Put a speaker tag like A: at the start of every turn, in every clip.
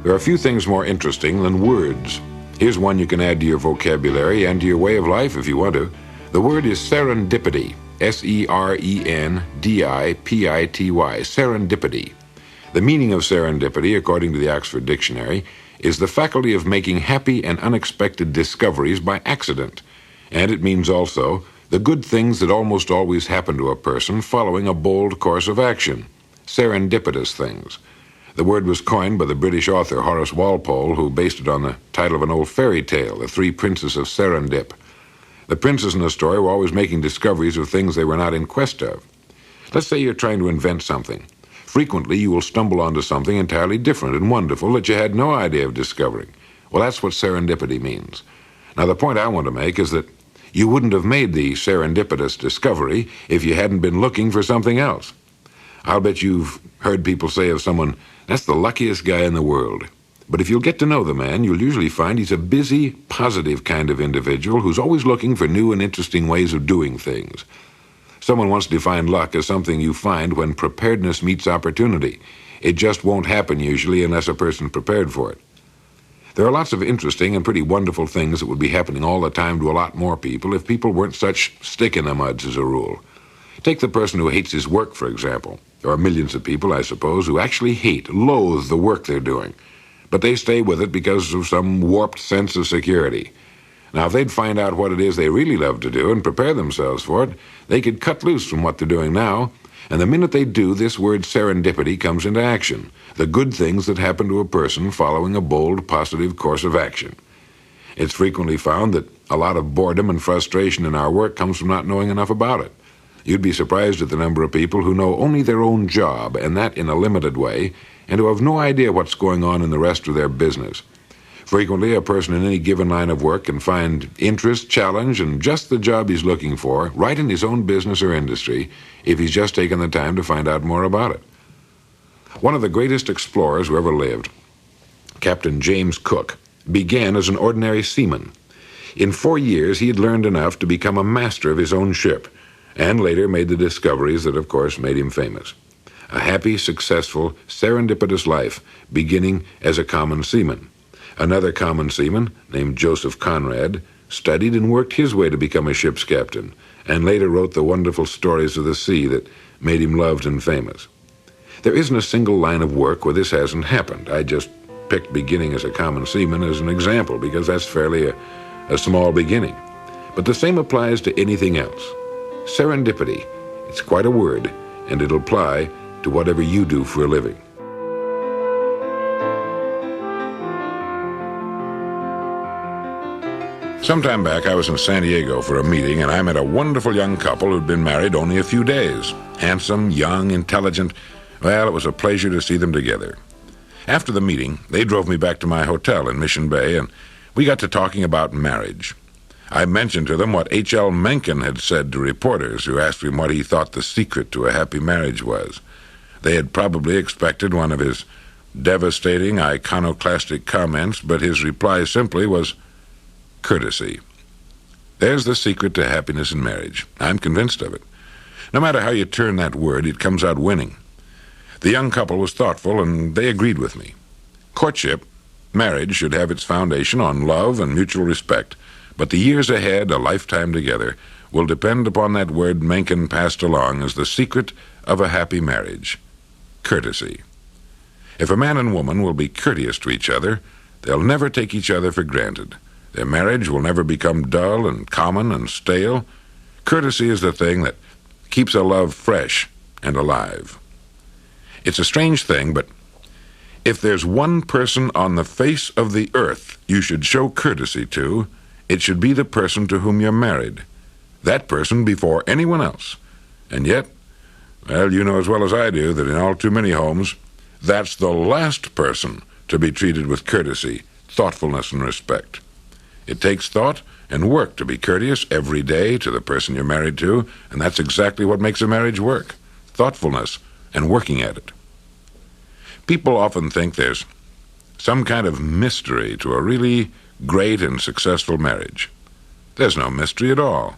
A: There are few things more interesting than words. Here's one you can add to your vocabulary and to your way of life if you want to. The word is serendipity. S-E-R-E-N-D-I-P-I-T-Y. Serendipity. The meaning of serendipity, according to the Oxford Dictionary, is the faculty of making happy and unexpected discoveries by accident. And it means also the good things that almost always happen to a person following a bold course of action. Serendipitous things. The word was coined by the British author Horace Walpole, who based it on the title of an old fairy tale, The Three Princes of Serendip. The princes in the story were always making discoveries of things they were not in quest of. Let's say you're trying to invent something. Frequently, you will stumble onto something entirely different and wonderful that you had no idea of discovering. Well, that's what serendipity means. Now, the point I want to make is that you wouldn't have made the serendipitous discovery if you hadn't been looking for something else. I'll bet you've heard people say of someone, "That's the luckiest guy in the world." But if you'll get to know the man, you'll usually find he's a busy, positive kind of individual who's always looking for new and interesting ways of doing things. Someone once defined luck as something you find when preparedness meets opportunity. It just won't happen usually unless a person's prepared for it. There are lots of interesting and pretty wonderful things that would be happening all the time to a lot more people if people weren't such stick-in-the-muds as a rule. Take the person who hates his work, for example. There are millions of people, I suppose, who actually loathe the work they're doing. But they stay with it because of some warped sense of security. Now, if they'd find out what it is they really love to do and prepare themselves for it, they could cut loose from what they're doing now, and the minute they do, this word serendipity comes into action, the good things that happen to a person following a bold, positive course of action. It's frequently found that a lot of boredom and frustration in our work comes from not knowing enough about it. You'd be surprised at the number of people who know only their own job, and that in a limited way, and who have no idea what's going on in the rest of their business. Frequently, a person in any given line of work can find interest, challenge, and just the job he's looking for right in his own business or industry if he's just taken the time to find out more about it. One of the greatest explorers who ever lived, Captain James Cook, began as an ordinary seaman. In 4 years, he had learned enough to become a master of his own ship, and later made the discoveries that, of course, made him famous. A happy, successful, serendipitous life, beginning as a common seaman. Another common seaman, named Joseph Conrad, studied and worked his way to become a ship's captain, and later wrote the wonderful stories of the sea that made him loved and famous. There isn't a single line of work where this hasn't happened. I just picked beginning as a common seaman as an example because that's fairly a small beginning. But the same applies to anything else. Serendipity, it's quite a word, and it'll apply to whatever you do for a living. Some time back, I was in San Diego for a meeting, and I met a wonderful young couple who'd been married only a few days. Handsome, young, intelligent. Well, it was a pleasure to see them together. After the meeting, they drove me back to my hotel in Mission Bay, and we got to talking about marriage. I mentioned to them what H.L. Mencken had said to reporters who asked him what he thought the secret to a happy marriage was. They had probably expected one of his devastating, iconoclastic comments, but his reply simply was courtesy. There's the secret to happiness in marriage. I'm convinced of it. No matter how you turn that word, it comes out winning. The young couple was thoughtful, and they agreed with me. Courtship, marriage, should have its foundation on love and mutual respect, but the years ahead, a lifetime together, will depend upon that word Mencken passed along as the secret of a happy marriage: courtesy. If a man and woman will be courteous to each other, they'll never take each other for granted. Their marriage will never become dull and common and stale. Courtesy is the thing that keeps a love fresh and alive. It's a strange thing, but if there's one person on the face of the earth you should show courtesy to, it should be the person to whom you're married. That person before anyone else. And yet, well, you know as well as I do that in all too many homes, that's the last person to be treated with courtesy, thoughtfulness, and respect. It takes thought and work to be courteous every day to the person you're married to, and that's exactly what makes a marriage work: thoughtfulness and working at it. People often think there's some kind of mystery to a really great and successful marriage. There's no mystery at all.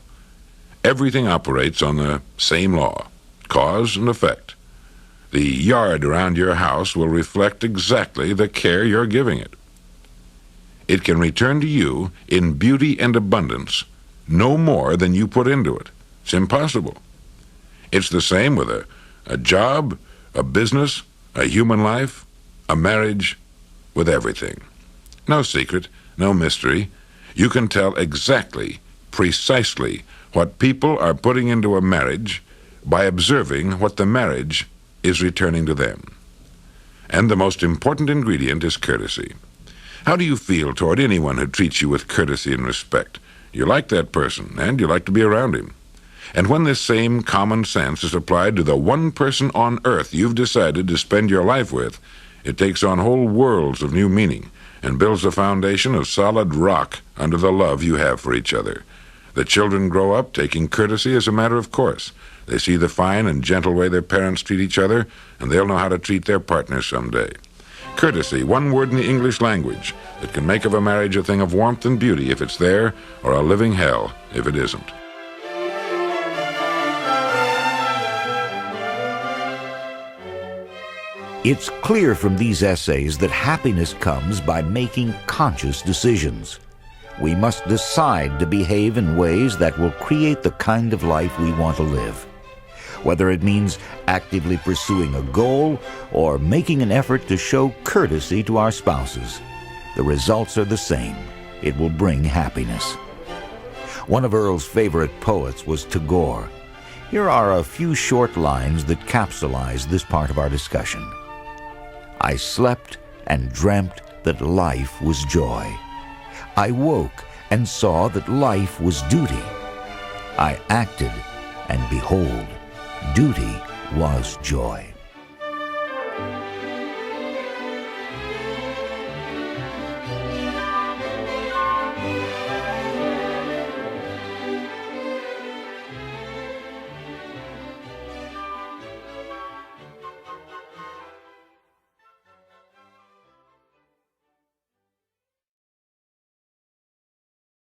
A: Everything operates on the same law, cause and effect. The yard around your house will reflect exactly the care you're giving it. It can return to you in beauty and abundance no more than you put into it. It's impossible. It's the same with a job, a business, a human life, a marriage, with everything. No secret, no mystery. You can tell exactly, precisely, what people are putting into a marriage by observing what the marriage is returning to them. And the most important ingredient is courtesy. How do you feel toward anyone who treats you with courtesy and respect? You like that person, and you like to be around him. And when this same common sense is applied to the one person on earth you've decided to spend your life with, it takes on whole worlds of new meaning and builds a foundation of solid rock under the love you have for each other. The children grow up taking courtesy as a matter of course. They see the fine and gentle way their parents treat each other, and they'll know how to treat their partners someday. Courtesy, one word in the English language that can make of a marriage a thing of warmth and beauty if it's there, or a living hell if it isn't.
B: It's clear from these essays that happiness comes by making conscious decisions. We must decide to behave in ways that will create the kind of life we want to live. Whether it means actively pursuing a goal or making an effort to show courtesy to our spouses, the results are the same. It will bring happiness. One of Earl's favorite poets was Tagore. Here are a few short lines that capsulize this part of our discussion. I slept and dreamt that life was joy. I woke and saw that life was duty. I acted, and behold, duty was joy.